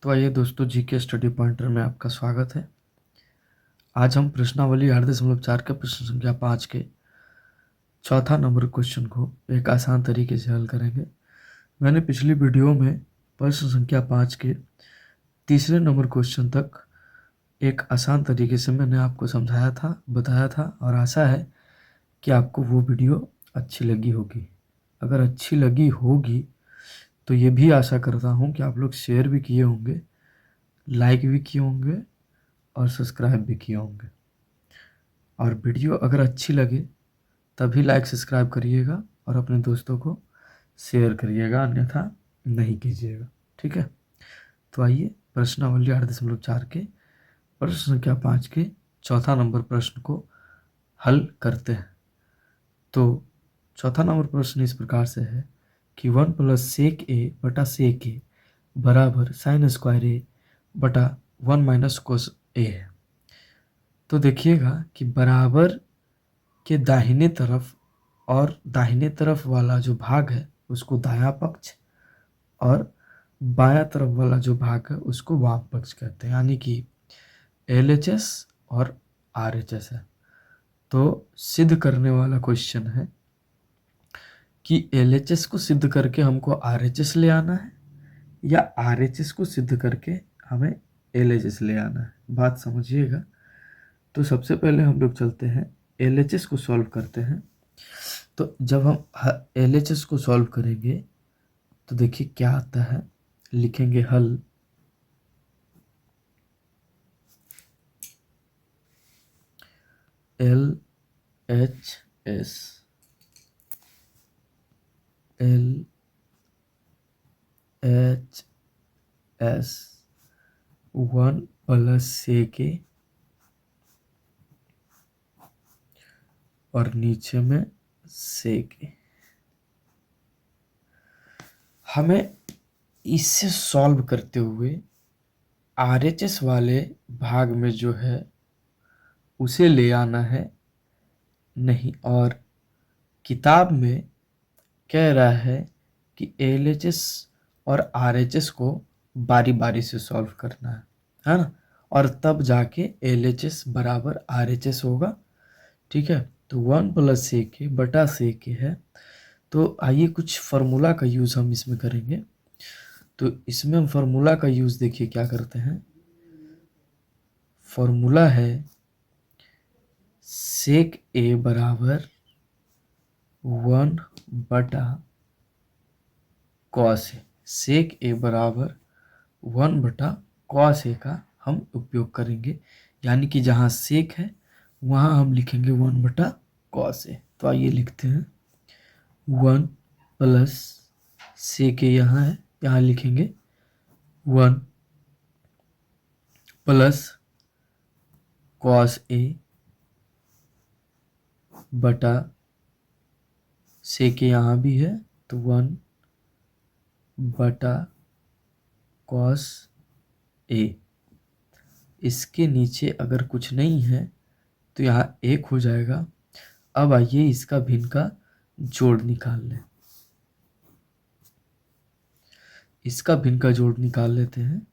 तो आइए दोस्तों, जीके स्टडी पॉइंटर में आपका स्वागत है। आज हम प्रश्नावली 8.4 के प्रश्न संख्या 5 के चौथा नंबर क्वेश्चन को एक आसान तरीके से हल करेंगे। मैंने पिछली वीडियो में प्रश्न संख्या 5 के तीसरे नंबर क्वेश्चन तक एक आसान तरीके से मैंने आपको समझाया था, बताया था, और आशा है कि आपको वो वीडियो अच्छी लगी होगी। अगर अच्छी लगी होगी तो ये भी आशा करता हूँ कि आप लोग शेयर भी किए होंगे, लाइक भी किए होंगे और सब्सक्राइब भी किए होंगे। और वीडियो अगर अच्छी लगे तभी लाइक सब्सक्राइब करिएगा और अपने दोस्तों को शेयर करिएगा, अन्यथा नहीं कीजिएगा। ठीक है, तो आइए प्रश्नावली 8.4 के प्रश्न संख्या 5 के चौथा नंबर प्रश्न को हल करते हैं। तो चौथा नंबर प्रश्न इस प्रकार से है कि 1 + सेक ए बटा सेक ए बराबर साइन स्क्वायर ए बटा 1 - कोस ए है। तो देखिएगा कि बराबर के दाहिने तरफ और दाहिने तरफ वाला जो भाग है उसको दायां पक्ष और बायां तरफ वाला जो भाग है उसको वाम पक्ष कहते हैं, यानी कि LHS और RHS है। तो सिद्ध करने वाला क्वेश्चन है कि LHS को सिद्ध करके हमको RHS ले आना है या RHS को सिद्ध करके हमें LHS ले आना है। बात समझिएगा। तो सबसे पहले हम लोग चलते हैं LHS को सॉल्व करते हैं। तो जब हम LHS को सॉल्व करेंगे तो देखिए क्या आता है। लिखेंगे हल LHS 1 + सेक ए और नीचे में सेक ए। हमें इससे सॉल्व करते हुए RHS वाले भाग में जो है उसे ले आना है नहीं, और किताब में कह रहा है कि LHS और RHS को बारी बारी से सॉल्व करना है ना, और तब जाके LHS बराबर RHS होगा। ठीक है, तो 1 + सेक ए बटा सेक ए है। तो आइए कुछ फार्मूला का यूज़ हम इसमें करेंगे। तो इसमें हम फार्मूला का यूज़ देखिए क्या करते हैं। फार्मूला है सेक ए बराबर 1 बटा कॉस ए। सेक ए बराबर 1 बटा कॉस ए का हम उपयोग करेंगे, यानी कि जहाँ सेक है वहाँ हम लिखेंगे 1 बटा कॉस ए। तो आइए लिखते हैं 1 + सेक ए यहाँ है, यहाँ लिखेंगे 1 + कॉस ए बटा सेक ए यहाँ भी है तो 1 बटा कॉस ए। इसके नीचे अगर कुछ नहीं है तो यहाँ 1 हो जाएगा। अब आइए इसका भिन्न का जोड़ निकाल लें। इसका भिन्न का जोड़ निकाल लेते हैं।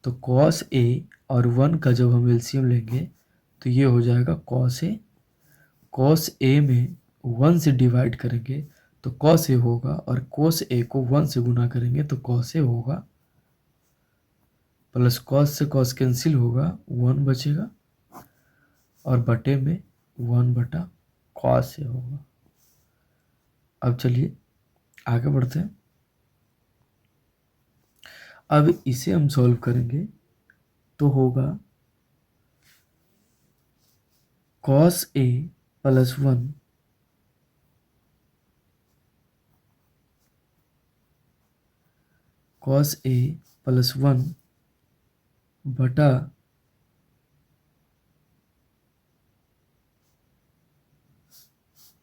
तो कॉस ए और 1 का जब हम एलसीएम लेंगे तो ये हो जाएगा कॉस ए। कॉस ए में 1 से डिवाइड करेंगे तो कॉस ए होगा, और कॉस ए को 1 से गुना करेंगे तो कॉस ए होगा, प्लस कॉस से कॉस कैंसिल होगा, 1 बचेगा, और बटे में 1 बटा कॉस ए होगा। अब चलिए आगे बढ़ते हैं। अब इसे हम सॉल्व करेंगे तो होगा कॉस ए + 1 कॉस ए + 1 बटा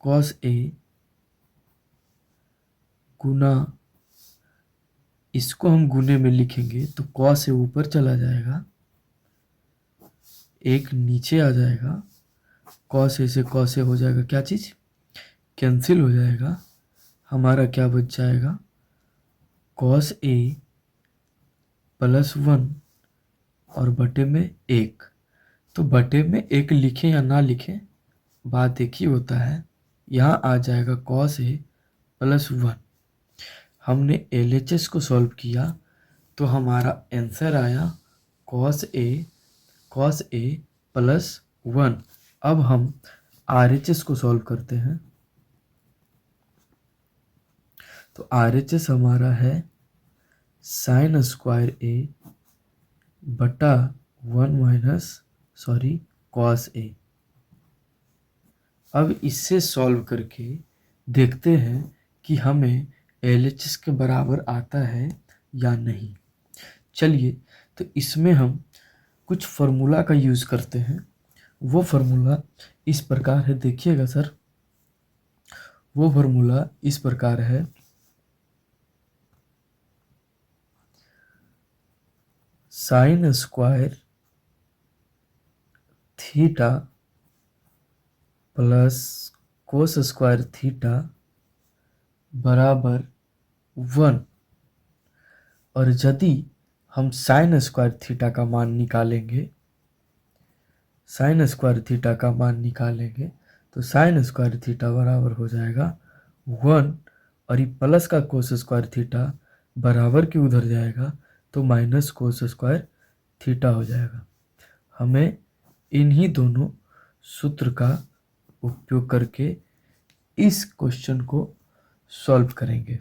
कॉस ए गुना, इसको हम गुने में लिखेंगे तो कॉस ए ऊपर चला जाएगा, 1 नीचे आ जाएगा, कॉस ए से कॉस ए हो जाएगा क्या चीज़, कैंसिल हो जाएगा। हमारा क्या बच जाएगा, कॉस ए +1 और बटे में 1। तो बटे में 1 लिखें या ना लिखें, बात एक ही होता है। यहाँ आ जाएगा cos A +1। हमने LHS को सॉल्व किया तो हमारा आंसर आया cos A +1। अब हम RHS को सॉल्व करते हैं। तो RHS हमारा है sin स्क्वायर A बटा 1 cos A। अब इससे सॉल्व करके देखते हैं कि हमें LHS के बराबर आता है या नहीं। चलिए, तो इसमें हम कुछ फार्मूला का यूज़ करते हैं। वो फार्मूला इस प्रकार है, देखिएगा सर। वो फार्मूला इस प्रकार है, sine square theta plus cos square theta बराबर 1। और यदि हम साइन स्क्वायर थीटा का मान निकालेंगे, तो साइन स्क्वायर थीटा बराबर हो जाएगा 1। और ये प्लस का कोस स्क्वायर थीटा बराबर के उधर जाएगा तो माइनस कोस स्क्वायर थीटा हो जाएगा। हमें इन्हीं दोनों सूत्र का उपयोग करके इस क्वेश्चन को सॉल्व करेंगे।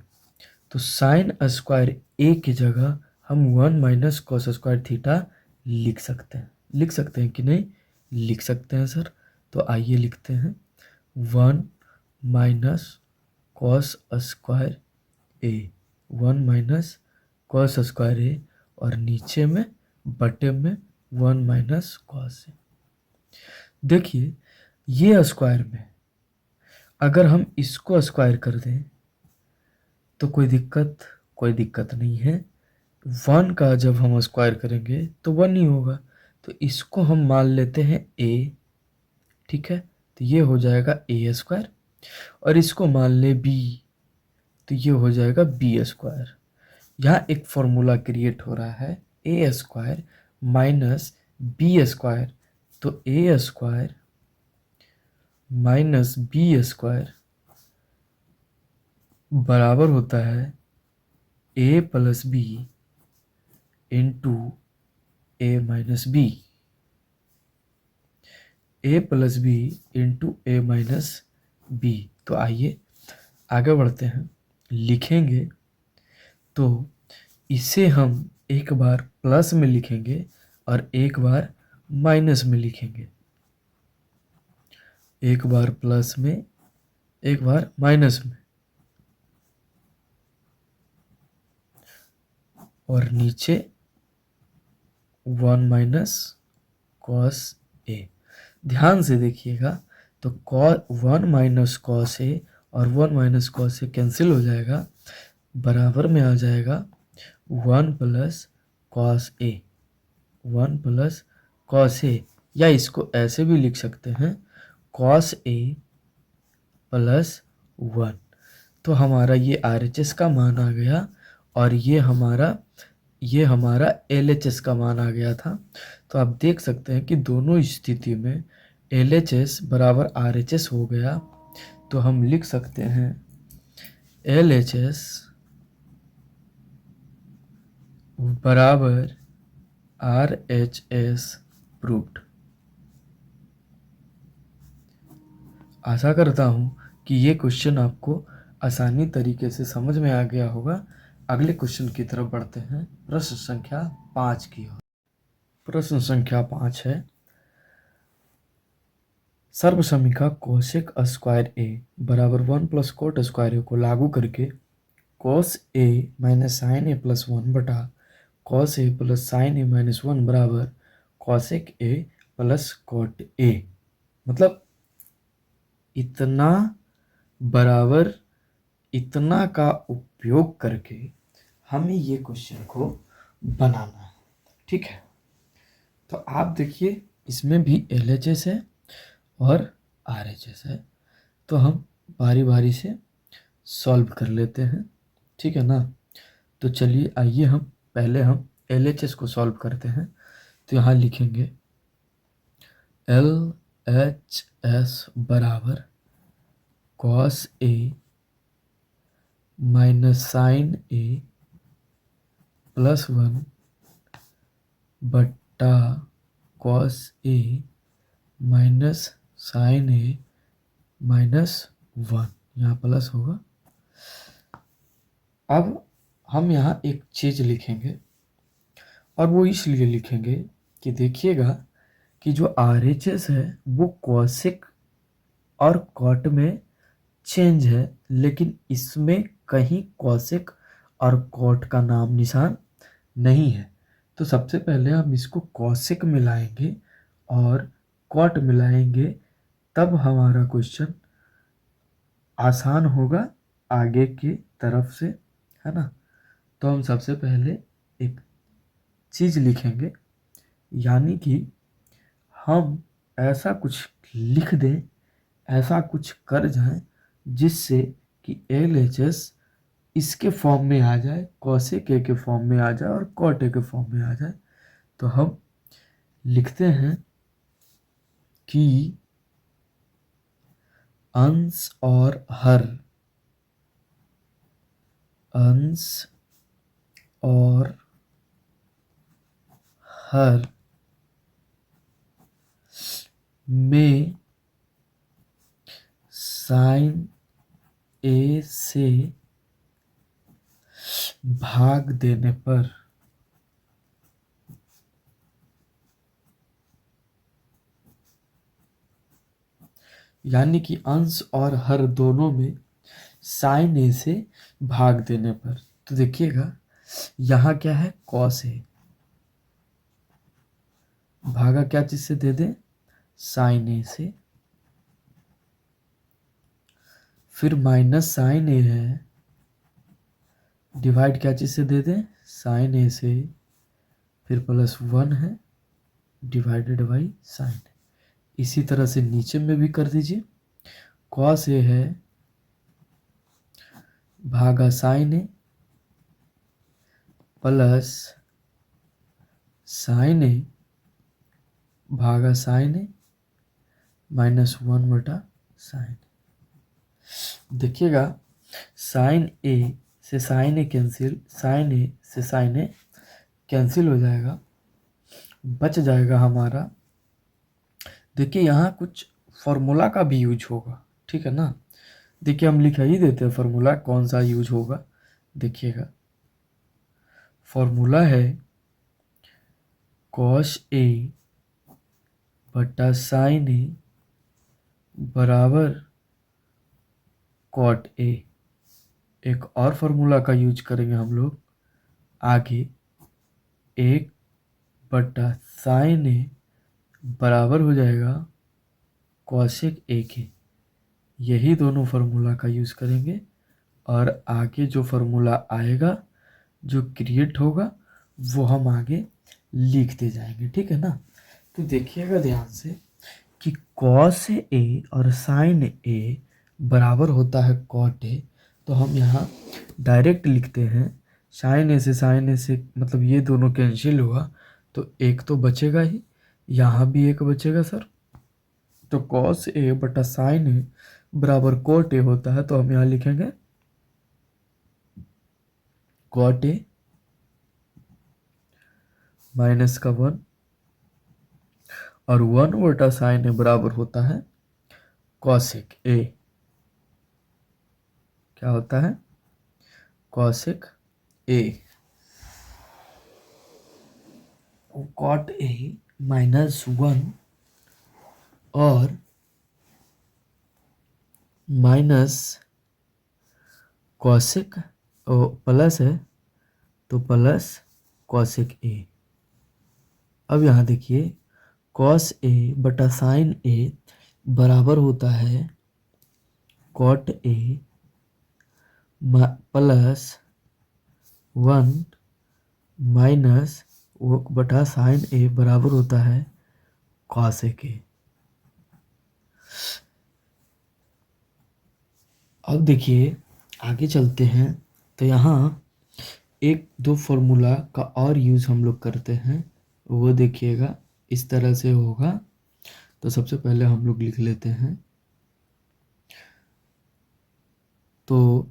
तो साइन स्क्वायर ए की जगह हम 1 माइनस कॉस स्क्वायर थीटा लिख सकते हैं कि नहीं? लिख सकते हैं सर। तो आइए लिखते हैं 1 माइनस कॉस स्क्वायर ए, 1 माइनस कॉस स्क्वायर ए, और नीचे में बटे में 1 माइनस कॉस ए। देखिए, ये स्क्वायर में अगर हम इसको स्क्वायर कर दें तो कोई दिक्कत नहीं है। 1 का जब हम स्क्वायर करेंगे तो 1 ही होगा। तो इसको हम मान लेते हैं a, ठीक है। तो ये हो जाएगा a स्क्वायर, और इसको मान ले b, तो ये हो जाएगा b स्क्वायर। यहाँ एक फॉर्मूला क्रिएट हो रहा है, a square minus b square. तो a square minus b square बराबर होता है a plus B into A minus B, a plus B into A minus B. तो आइए आगे बढ़ते हैं। लिखेंगे तो इसे हम एक बार प्लस में लिखेंगे और एक बार माइनस में लिखेंगे, एक बार प्लस में एक बार माइनस में, और नीचे 1 माइनस कॉस ए। ध्यान से देखिएगा तो 1 माइनस कॉस ए और 1 माइनस कॉस ए कैंसिल हो जाएगा, बराबर में आ जाएगा 1 plus cos A, 1 plus cos A. या इसको ऐसे भी लिख सकते हैं, कॉस ए प्लस 1। तो हमारा ये RHS का मान आ गया और ये हमारा LHS का मान आ गया था। तो आप देख सकते हैं कि दोनों स्थिति में LHS बराबर RHS हो गया। तो हम लिख सकते हैं LHS बराबर RHS प्रूव्ड। आशा करता हूँ कि ये क्वेश्चन आपको आसानी तरीके से समझ में आ गया होगा। अगले क्वेश्चन की तरफ बढ़ते हैं, प्रश्न संख्या 5 की ओर। प्रश्न संख्या 5 है, सर्वसमीका कोसेक स्क्वायर ए बराबर 1 प्लस कोट स्क्वायर ए को लागू करके cos A minus sign A plus 1 बटा cos A plus sign A minus 1 बराबर cosec A plus cot A. मतलब इतना बराबर इतना का उपयोग करके हमें ये क्वेश्चन को बनाना है, ठीक है। तो आप देखिए, इसमें भी LHS है और RHS है। तो हम बारी बारी से सॉल्व कर लेते हैं, ठीक है ना। तो चलिए, आइए हम LHS को सॉल्व करते हैं तो यहाँ लिखेंगे LHS बराबर cos A minus sine A plus 1 बट्टा cos A minus sine A minus 1, यहाँ प्लस होगा। अब हम यहाँ एक चीज लिखेंगे और वो इसलिए लिखेंगे कि देखिएगा कि जो RHS है वो कॉसिक और कॉट में चेंज है, लेकिन इसमें कहीं कॉसिक और कॉट का नाम निशान नहीं है। तो सबसे पहले हम इसको कॉसिक मिलाएंगे और कॉट मिलाएंगे, तब हमारा क्वेश्चन आसान होगा आगे की तरफ से, है ना। तो हम सबसे पहले एक चीज़ लिखेंगे, यानी कि हम ऐसा कुछ लिख दें, ऐसा कुछ कर जाएं जिससे कि LHS इसके फॉर्म में आ जाए, कॉसेक ए के फॉर्म में आ जाए और कॉट ए के फॉर्म में आ जाए। तो हम लिखते हैं कि अंश और हर, अंश और हर में साइन ए से भाग देने पर यानी कि अंश और हर दोनों में साइन ए से भाग देने पर, तो देखिएगा यहाँ क्या है, कॉस ए, भागा क्या चीज से दे दें, साइन ए से, फिर माइनस साइन ए है, डिवाइड क्या चीज से दे दें, साइन ए से, फिर प्लस 1 है डिवाइडेड बाई साइन। इसी तरह से नीचे में भी कर दीजिए, कॉस ए है भागा साइन ए प्लस साइन ए भागा साइन ए माइनस 1 बटा साइन। देखिएगा साइन ए से साइन ए कैंसिल, साइन ए से साइन ए कैंसिल हो जाएगा, बच जाएगा हमारा। देखिए यहाँ कुछ फॉर्मूला का भी यूज होगा, ठीक है ना। देखिए हम लिख ही देते हैं फॉर्मूला, कौन सा यूज होगा। देखिएगा फॉर्मूला है कॉस ए बटा साइन ए बराबर कॉट ए। एक और फॉर्मूला का यूज करेंगे हम लोग आगे, 1 बटा साइन ए बराबर हो जाएगा कॉसेक ए के। यही दोनों फार्मूला का यूज़ करेंगे और आगे जो फार्मूला आएगा, जो क्रिएट होगा, वो हम आगे लिखते जाएंगे, ठीक है ना। तो देखिएगा ध्यान से कि कॉस ए और साइन ए बराबर होता है कॉट ए, तो हम यहाँ डायरेक्ट लिखते हैं साइन ए से मतलब ये दोनों कैंसिल हुआ तो एक तो बचेगा ही, यहाँ भी एक बचेगा सर। तो कॉस ए बटा साइन ए बराबर कॉट ए होता है, तो हम यहाँ लिखेंगे कॉट ए माइनस का 1 और 1 बटा साइन ए बराबर होता है कॉसेक ए। क्या होता है, cosec A. Cot A minus 1 और माइनस कॉसेक प्लस है तो प्लस कॉसेक ए। अब यहाँ देखिए कॉस ए बटा साइन ए बराबर होता है कॉट ए प्लस 1 माइनस वो बटा साइन ए बराबर होता है कॉसेक ए। अब देखिए आगे चलते हैं, तो यहाँ एक दो फॉर्मूला का और यूज़ हम लोग करते हैं, वो देखिएगा इस तरह से होगा। तो सबसे पहले हम लोग लिख लेते हैं, तो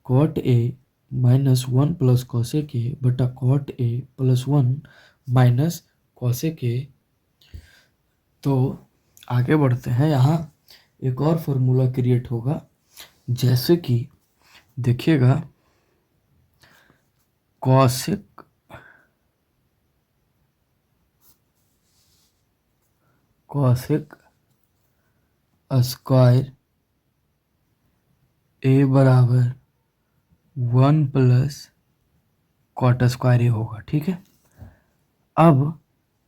cot A minus one plus cosec A बटा cot A plus one minus cosec A. तो आगे बढ़ते हैं, यहाँ एक और फॉर्मूला क्रिएट होगा, जैसे कि देखिएगा कॉसेक स्क्वायर ए बराबर वन प्लस कॉट स्क्वायर ए होगा, ठीक है। अब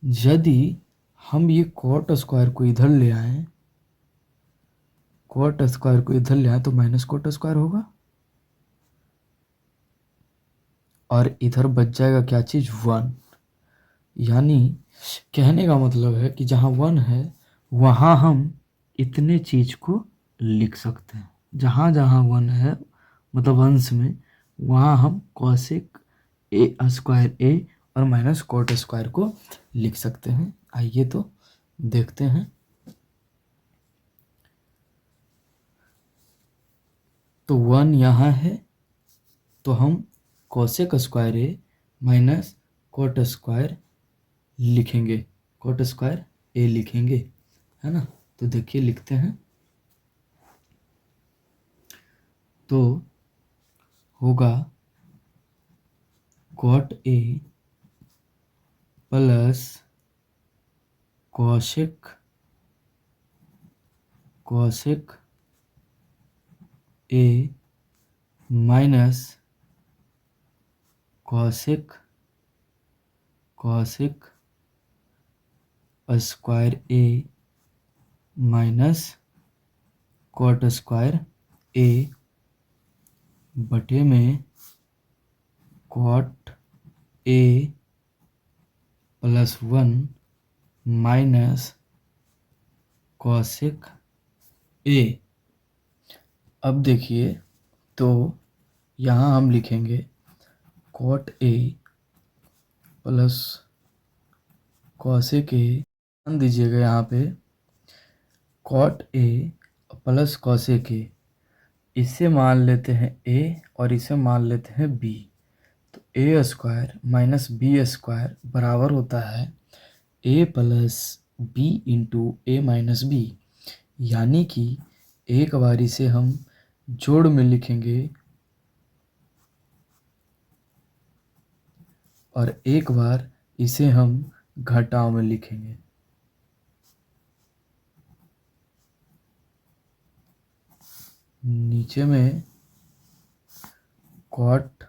यदि हम ये कॉट स्क्वायर को इधर ले आए, तो माइनस कॉट स्क्वायर होगा, और इधर बच जाएगा क्या चीज़, वन। यानी कहने का मतलब है कि जहाँ वन है वहाँ हम इतने चीज को लिख सकते हैं। जहाँ जहाँ वन है मतलब अंश में, वहाँ हम कॉसेक ए स्क्वायर ए और माइनस कॉट स्क्वायर को लिख सकते हैं। आइए तो देखते हैं। तो वन यहाँ है, तो हम cosec square A minus cot square लिखेंगे, कॉट स्क्वायर ए लिखेंगे, है ना। तो देखिए लिखते हैं, तो होगा cot A plus cosec A minus cosec square A minus cot square A बटे में cot A plus one minus cosec A. अब देखिए, तो यहाँ हम लिखेंगे cot A plus cosec A. ध्यान दीजिएगा यहाँ पे, cot A plus cosec A, इसे मान लेते हैं ए और इसे मान लेते हैं बी। तो ए स्क्वायर माइनस बी स्क्वायर बराबर होता है ए plus B into A minus B. यानी कि एक बार इसे हम जोड़ में लिखेंगे और एक बार इसे हम घटाव में लिखेंगे। नीचे में cot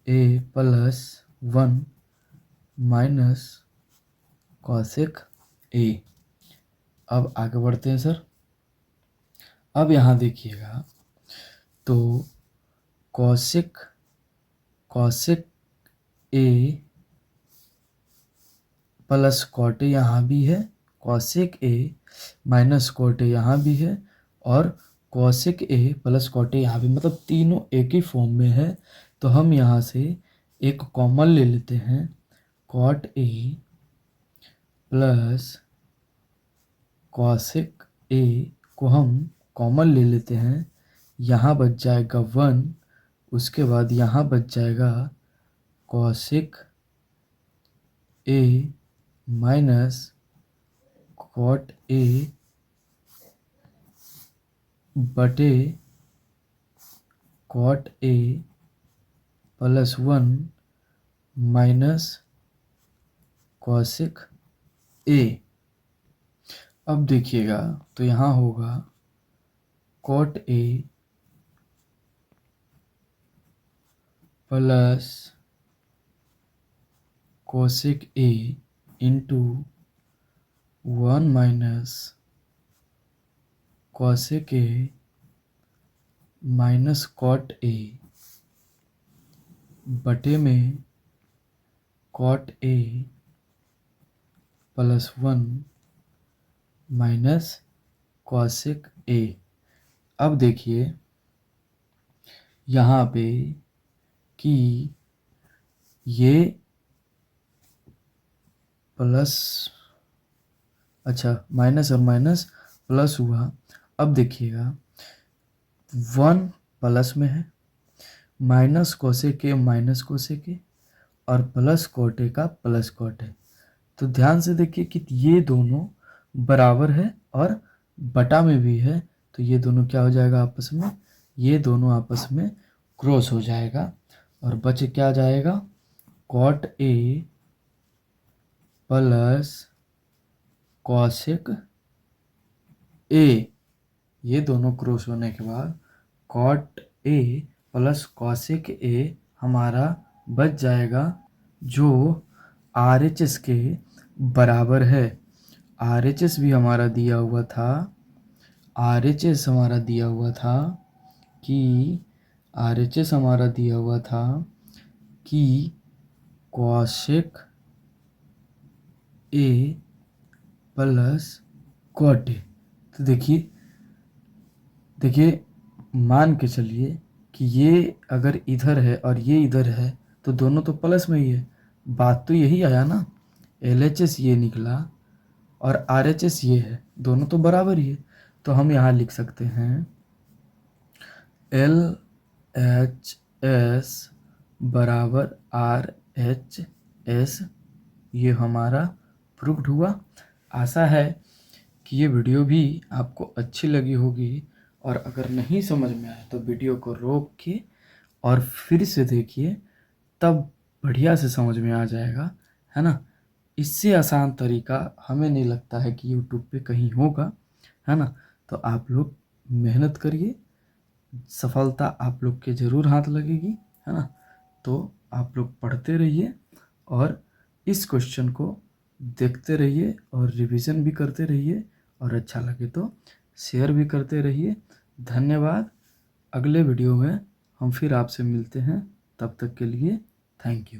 A plus one minus cosec A. अब आगे बढ़ते हैं सर। अब यहाँ देखिएगा, तो cosec A plus cot A यहाँ भी है, cosec A minus cot A यहाँ भी है, और cosec A plus cot A यहाँ भी, मतलब तीनों एक ही फॉर्म में है। तो हम यहाँ से एक कॉमन ले लेते हैं, cot A plus cosec A को हम कॉमन ले लेते हैं। यहाँ बच जाएगा वन, उसके बाद यहाँ बच जाएगा cosec A minus cot A बटे cot A plus one minus cosec A. अब देखिएगा, तो यहाँ होगा cot A plus cosec A into one minus cosec A minus cot A बटे में cot A plus one minus cosec A. अब देखिए यहाँ पे कि ये प्लस, अच्छा माइनस और माइनस प्लस हुआ। अब देखिएगा 1 प्लस में है, माइनस कोसेक ए माइनस कोसेक ए, और प्लस कॉट ए का प्लस कॉट ए। तो ध्यान से देखिए कि ये दोनों बराबर है और बटा में भी है, तो ये दोनों क्या हो जाएगा आपस में, ये दोनों आपस में क्रॉस हो जाएगा और बच क्या जाएगा, cot A plus cosec A. ये दोनों क्रॉस होने के बाद cot A plus cosec A हमारा बच जाएगा, जो RHS के बराबर है। RHS भी हमारा दिया हुआ था, RHS हमारा दिया हुआ था कि RHS हमारा दिया हुआ था कि cosec A plus cot A. तो देखिए मान के चलिए कि ये अगर इधर है और ये इधर है तो दोनों तो प्लस में ही है। बात तो यही आया ना, LHS ये निकला और RHS ये है, दोनों तो बराबर ही है। तो हम यहाँ लिख सकते हैं LHS बराबर RHS। ये हमारा प्रूव्ड हुआ। आशा है कि ये वीडियो भी आपको अच्छी लगी होगी, और अगर नहीं समझ में आए तो वीडियो को रोक के और फिर से देखिए, तब बढ़िया से समझ में आ जाएगा, है ना। इससे आसान तरीका हमें नहीं लगता है कि यूट्यूब पे कहीं होगा, है ना। तो आप लोग मेहनत करिए, सफलता आप लोग के ज़रूर हाथ लगेगी, है ना। तो आप लोग पढ़ते रहिए और इस क्वेश्चन को देखते रहिए और रिवीजन भी करते रहिए, और अच्छा लगे तो शेयर भी करते रहिए। धन्यवाद। अगले वीडियो में हम फिर आपसे मिलते हैं, तब तक के लिए थैंक यू।